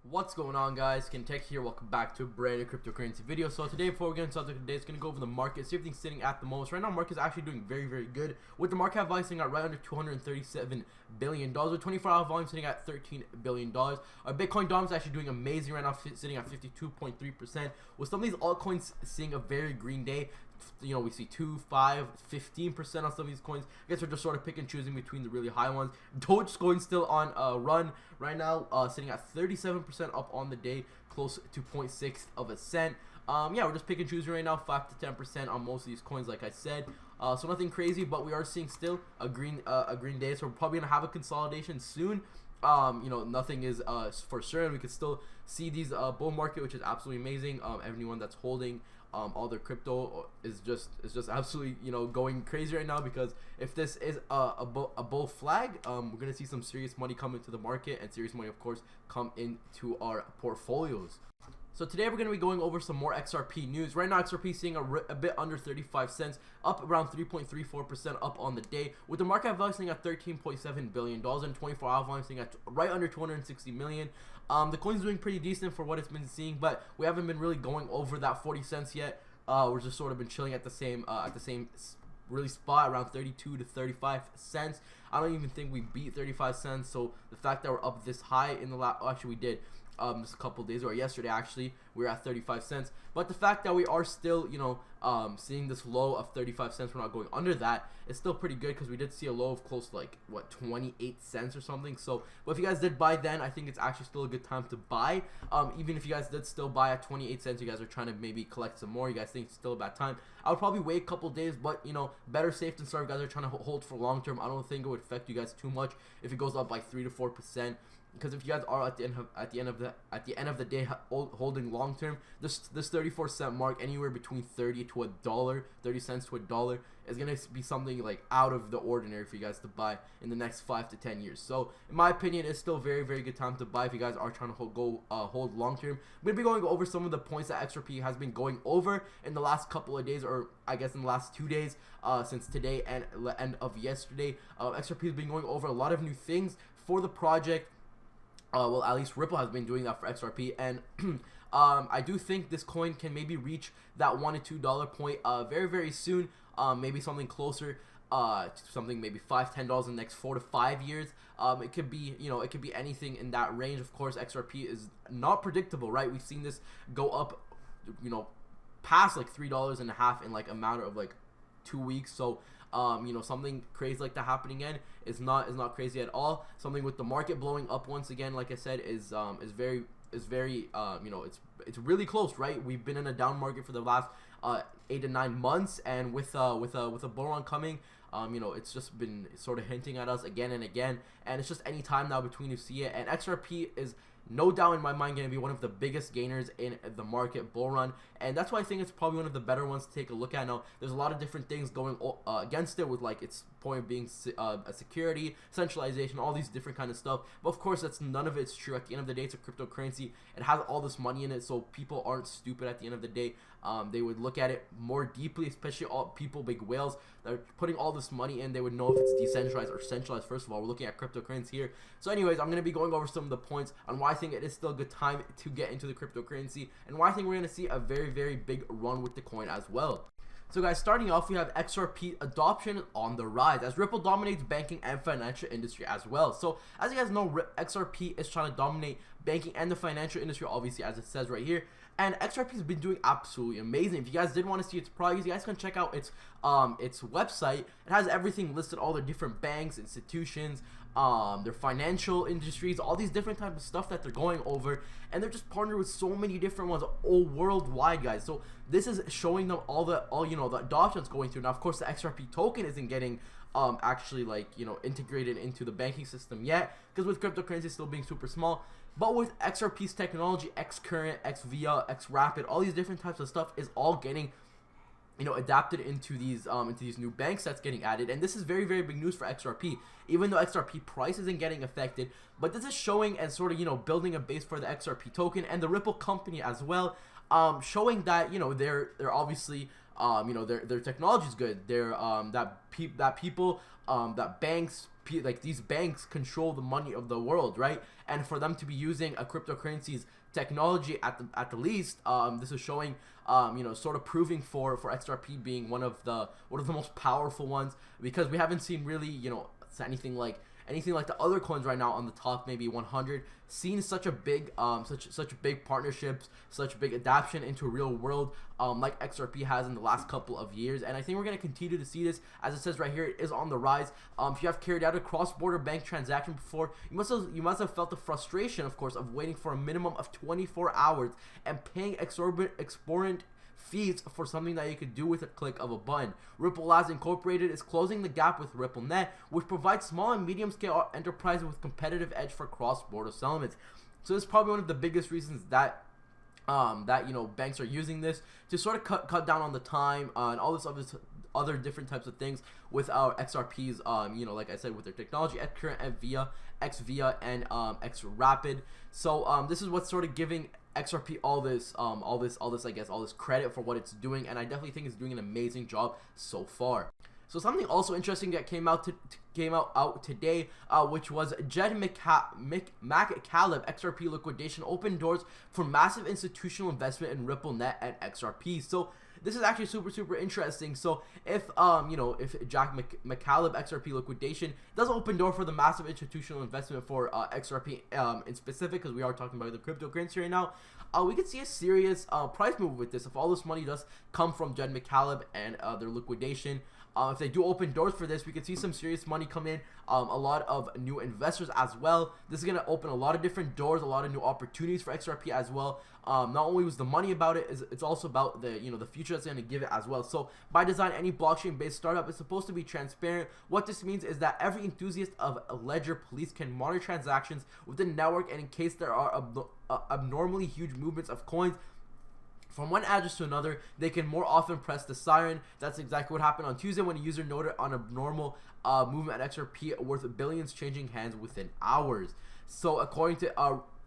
What's going on, guys? Kentech here. Welcome back to a brand new cryptocurrency video. So today, before we get into subject today, it's going to go over the market, see everything's sitting at the most. Right now, market is actually doing very good, with the market cap value sitting at right under $237 billion, with 24-hour volume sitting at $13 billion. Our Bitcoin dominance is actually doing amazing right now, sitting at 52.3%, with some of these altcoins seeing a very green day. You know, we see 2, 5, 15% on some of these coins. I guess we're just sort of pick and choosing between the really high ones. Dogecoin still on a run right now, sitting at 37% up on the day, close to 0.6 of a cent. Yeah, we're just pick and choosing right now, 5 to 10% on most of these coins, like I said. So nothing crazy, but we are seeing still a green day. So we're probably gonna have a consolidation soon. You know, nothing is for certain. We could still see these bull market, which is absolutely amazing. Everyone that's holding all their crypto is just absolutely, you know, going crazy right now, because if this is a bull flag, we're gonna see some serious money come into the market, and serious money, of course, come into our portfolios. So today we're going to be going over some more XRP news. Right now, XRP is seeing a bit under 35 cents, up around 3.34% up on the day, with the market value sitting at $13.7 billion and 24-hour volume sitting at right under 260 million. The coin's doing pretty decent for what it's been seeing, but we haven't been really going over that 40 cents yet. We're just sort of been chilling at the same really spot around 32 to 35 cents. I don't even think we beat 35 cents. So the fact that we're up this high in the last, actually we did. Just a couple days, or yesterday actually, we were at 35 cents. But the fact that we are still, you know, seeing this low of 35 cents, we're not going under that, is still pretty good, because we did see a low of close to like, what, 28 cents or something. So, but if you guys did buy then, I think it's actually still a good time to buy. Even if you guys did still buy at 28 cents, you guys are trying to maybe collect some more, you guys think it's still a bad time, I would probably wait a couple days. But, you know, better safe than sorry. You guys are trying to hold for long term. I don't think it would affect you guys too much if it goes up by 3 to 4%. Because if you guys are at the end of the day holding long term, this 34 cent mark, anywhere between 30 to $1, 30 cents to $1, is gonna be something like out of the ordinary for you guys to buy in the next 5 to 10 years. So in my opinion, it's still very good time to buy if you guys are trying to hold long term. I'm gonna be going over some of the points that XRP has been going over in the last couple of days, or I guess in the last 2 days, since today and end of yesterday. XRP has been going over a lot of new things for the project. Well, at least Ripple has been doing that for XRP, and I do think this coin can maybe reach that $1 to $2 point very soon. Maybe something closer to something maybe $5 to $10 in the next 4 to 5 years. It could be, you know, it could be anything in that range. Of course, XRP is not predictable, right? We've seen this go up, you know, past like $3.50 in like a matter of like 2 weeks. So you know, something crazy like that happening again is not crazy at all. Something with the market blowing up once again, like I said, is very you know, it's really close, right? We've been in a down market for the last 8 to 9 months, and with a bull run coming, you know, it's just been sort of hinting at us again and again, and it's just any time now between you see it. And XRP is no doubt in my mind going to be one of the biggest gainers in the market bull run, and that's why I think it's probably one of the better ones to take a look at. Now, there's a lot of different things going against it, with like its point being a security, centralization, all these different kind of stuff. But of course, that's none of it's true. At the end of the day, it's a cryptocurrency. It has all this money in it, so people aren't stupid at the end of the day. They would look at it more deeply, especially all people, big whales that are putting all this money in. They would know if it's decentralized or centralized. First of all, we're looking at cryptocurrency here. So anyways, I'm going to be going over some of the points on why I think it is still a good time to get into the cryptocurrency, and why I think we're going to see a very big run with the coin as well. So guys, starting off, we have XRP adoption on the rise as Ripple dominates banking and financial industry as well. So as you guys know, XRP is trying to dominate banking and the financial industry, obviously, as it says right here. And XRP has been doing absolutely amazing. If you guys did want to see its progress, you guys can check out its website. It has everything listed, all the different banks, institutions, their financial industries, all these different types of stuff that they're going over, and they're just partnered with so many different ones all worldwide, guys. So this is showing them all you know, the adoption's going through. Now, of course, the XRP token isn't getting actually, like, you know, integrated into the banking system yet, because with cryptocurrency still being super small. But with XRP's technology, XCurrent, XVIA, XRapid, all these different types of stuff is all getting, you know, adapted into these new banks that's getting added. And this is very big news for XRP, even though XRP price isn't getting affected. But this is showing and sort of, you know, building a base for the XRP token and the Ripple company as well, showing that, you know, they're obviously you know, their technology is good. They're that people that banks, like these banks, control the money of the world, right? And for them to be using a cryptocurrency's technology at the least, this is showing, sort of proving for XRP being one of the most powerful ones, because we haven't seen really, anything like the other coins right now on the top maybe 100 seen such a big such big partnerships, such big adaptation into real world, like XRP has in the last couple of years. And I think we're going to continue to see this, as it says right here, it is on the rise. If you have carried out a cross-border bank transaction before, you must have felt the frustration, of course, of waiting for a minimum of 24 hours and paying exorbitant fees for something that you could do with a click of a button. Ripple Labs Incorporated is closing the gap with RippleNet, which provides small and medium scale enterprises with competitive edge for cross-border settlements. So this is probably one of the biggest reasons that banks are using this to sort of cut down on the time and all this other different types of things with our XRPs, like I said, with their technology, XCurrent, XVIA, and XRapid. So this is what's sort of giving XRP all this credit for what it's doing, and I definitely think it's doing an amazing job so far. So something also interesting that came out today, which was Jed McCaleb XRP liquidation opened doors for massive institutional investment in RippleNet and XRP. So this is actually super interesting. So if Jack McCaleb XRP liquidation does open door for the massive institutional investment for XRP in specific, because we are talking about the cryptocurrency right now, we could see a serious price move with this if all this money does come from Jed McCaleb and their liquidation. If they do open doors for this, we could see some serious money come in, a lot of new investors as well. This is going to open a lot of different doors, a lot of new opportunities for XRP as well. Not only was the money about it, it's also about the future that's going to give it as well. So by design, any blockchain based startup is supposed to be transparent. What this means is that every enthusiast of a ledger police can monitor transactions within the network, and in case there are abnormally huge movements of coins from one address to another, they can more often press the siren. That's exactly what happened on Tuesday when a user noted on a normal movement at XRP worth billions changing hands within hours. So according to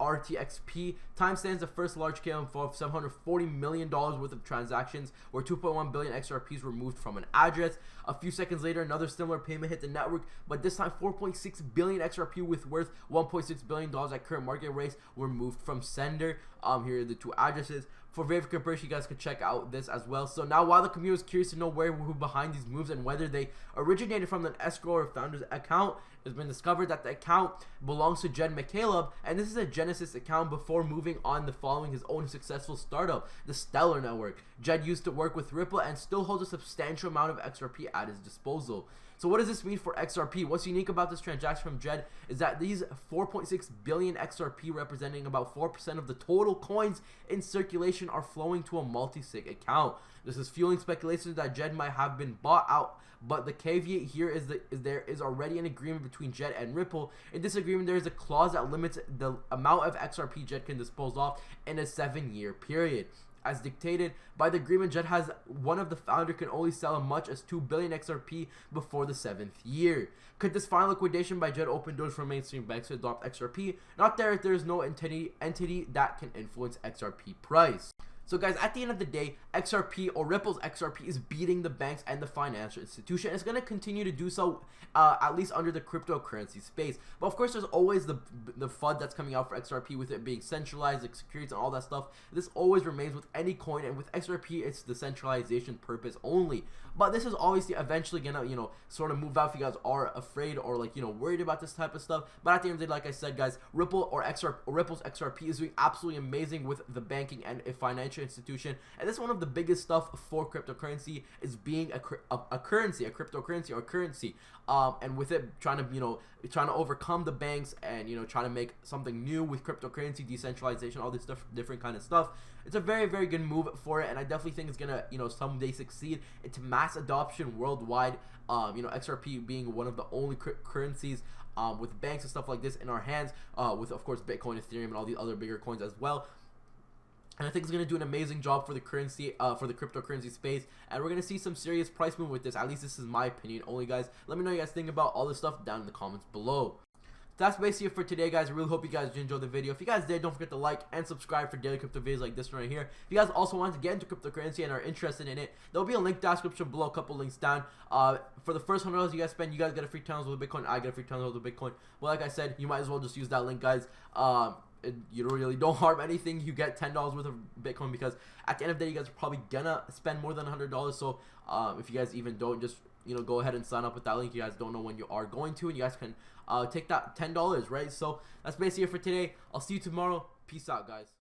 RTXP, timestamps the first large-scale inflow of $740 million worth of transactions, where 2.1 billion XRPs were moved from an address. A few seconds later, another similar payment hit the network, but this time 4.6 billion XRP with worth $1.6 billion at current market rates were moved from sender. Here are the two addresses. For Verification comparison, you guys could check out this as well. So now, while the community is curious to know who behind these moves and whether they originated from an escrow or founder's account, it's been discovered that the account belongs to Jed McCaleb, and this is a Genesis account before moving on to following his own successful startup, the Stellar Network. Jed used to work with Ripple and still holds a substantial amount of XRP at his disposal. So what does this mean for XRP? What's unique about this transaction from Jed is that these 4.6 billion XRP, representing about 4% of the total coins in circulation, are flowing to a multi-sig account. This is fueling speculation that Jed might have been bought out, but the caveat here is that there is already an agreement between Jed and Ripple. In this agreement, there is a clause that limits the amount of XRP Jed can dispose of in a 7-year period. As dictated by the agreement, Jed has one of the founder can only sell as much as 2 billion XRP before the 7th year. Could this final liquidation by Jed open doors for mainstream banks to adopt XRP? Not there if there is no entity that can influence XRP price. So guys, at the end of the day, XRP, or Ripple's XRP, is beating the banks and the financial institution. It's going to continue to do so, at least under the cryptocurrency space. But of course, there's always the FUD that's coming out for XRP, with it being centralized, like securities and all that stuff. This always remains with any coin, and with XRP, it's the centralization purpose only. But this is obviously eventually gonna, sort of move out if you guys are afraid or worried about this type of stuff. But at the end of the day, like I said, guys, Ripple's XRP is doing absolutely amazing with the banking and a financial institution, and this is one of the biggest stuff for cryptocurrency, is being a currency, a cryptocurrency or currency, and with it trying to overcome the banks and trying to make something new with cryptocurrency, decentralization, all this stuff, different kind of stuff. It's a very good move for it, and I definitely think it's gonna someday succeed into mass adoption worldwide. XRP being one of the only currencies with banks and stuff like this in our hands, with of course Bitcoin, Ethereum, and all the other bigger coins as well. And I think it's going to do an amazing job for the currency, for the cryptocurrency space. And we're going to see some serious price move with this. At least this is my opinion only, guys. Let me know what you guys think about all this stuff down in the comments below. that's basically it for today, guys. I really hope you guys did enjoy the video. If you guys did, don't forget to like and subscribe for daily crypto videos like this one right here. If you guys also want to get into cryptocurrency and are interested in it, there'll be a link down description below, a couple links down. For the first $100 you guys spend, you guys get a free $10 with Bitcoin. I get a free $10 with Bitcoin. But like I said, you might as well just use that link, guys. You really don't harm anything. You get $10 worth of Bitcoin, because at the end of the day, you guys are probably gonna spend more than $100. So if you guys even don't, just go ahead and sign up with that link. You guys don't know when you are going to, and you guys can take that $10, right? So that's basically it for today. I'll see you tomorrow. Peace out, guys.